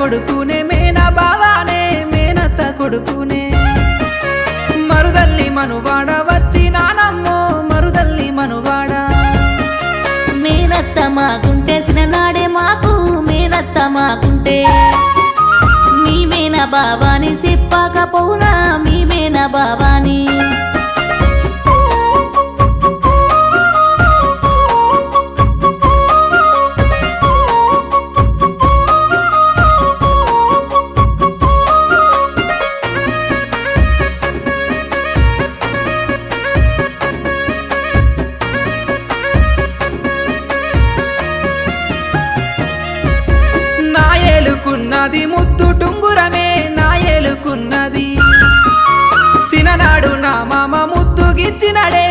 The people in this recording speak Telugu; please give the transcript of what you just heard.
కొడుకునే మేన బావానే మేనత్త కొడుకునే మరుదల్లి మనువాడ వచ్చి నానమ్మో మరుదల్లి మనువాడ మేనత్త మాకుంటే సిననాడే మాకు మేనత్త మాకుంటే మేమేన బావాని చెప్పకపోనా మేమేన బావాని ఏలుకున్నది ముద్దు టుంగురమే నా ఏలుకున్నది సిననాడు నా మామ ముద్దుగిచ్చినడే